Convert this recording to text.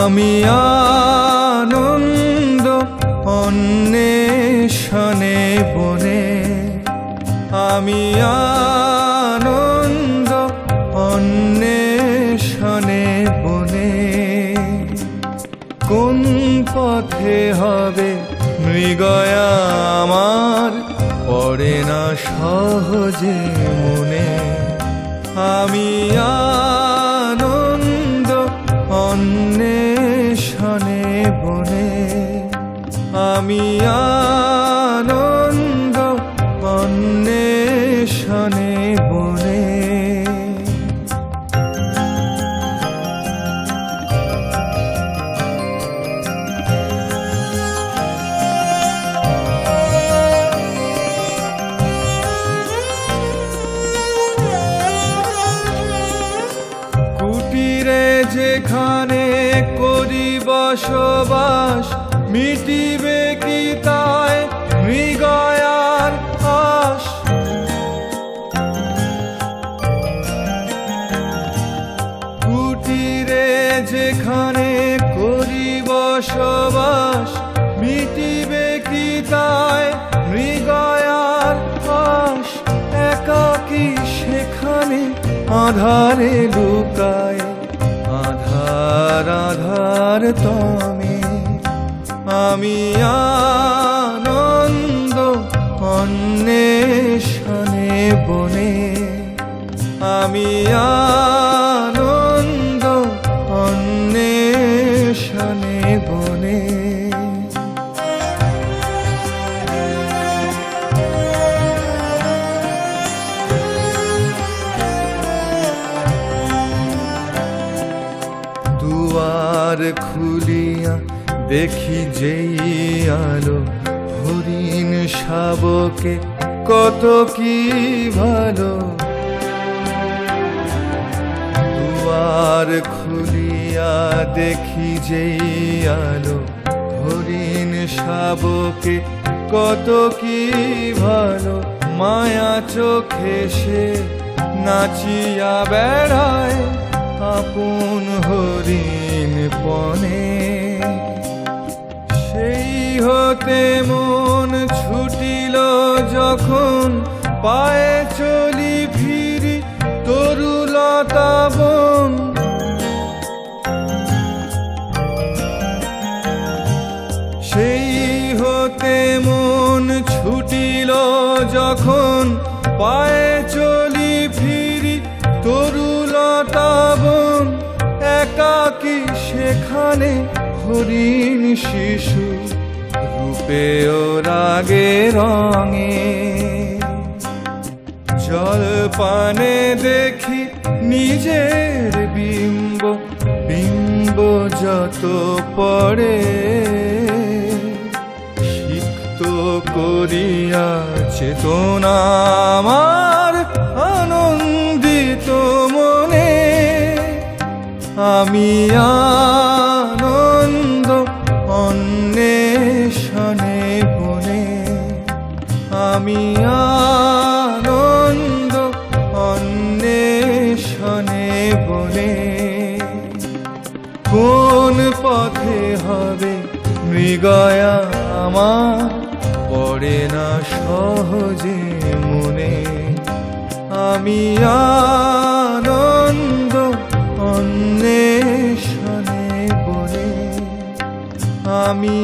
আমি আনন্দ অন্বেষণে বনে, আমি আনন্দ অন্বেষণে বনে। কোন পথে হবে মৃগয়া আমার পড়ে না সহজে মনে। আমি আনন্দ অন্বেষণে বনে, আমি আনন্দ অন্বেষণে বনে। কুটিরে যেখানে করি বসবাস, মিটিবে কি তাই মৃগয়ার আশ। কুটিরে যেখানে করি বসবাস, মিটিবে কি তাই মৃগয়ার আশ। একাকী সেখানে আধারে লুকায়, আধার আধার তমে। আমি আনন্দ অন্বেষণে বনে, আমি আনন্দ অন্বেষণে বনে। দুয়ার খুলিয়া দেখি যেই আলো, হরিণ শাবকে কত কি ভালো। দুয়ার খুলিয়া দেখি যেই আলো, হরিণ শাবকে কত কি ভালো। মায়া চোখে সে নাচিয়া বেড়ায় আপন হরিণ পনে। সেই হতে মন ছুটিল যখন, পায়ে চলি ফিরি তরুলতা বন। সেই হতে মন ছুটিল যখন, পায়ে চলি ফিরি তরুলতা বন। একাকী সেখানে হরিণ শিশু রূপে ও রাগে রঙে। জল পানে দেখি নিজের বিম্ব, বিম্ব যত পড়ে। সিক্ত করিয়া চেতনা আমার আনন্দিত মনে। আমি আনন্দ অন্বেষণে বনে, আমি আনন্দ অন্বেষণে বনে। কোন পথে হবে মৃগয়া আমার পড়ে না সহজে মনে। আমি আনন্দ অন্বেষণে বনে, আমি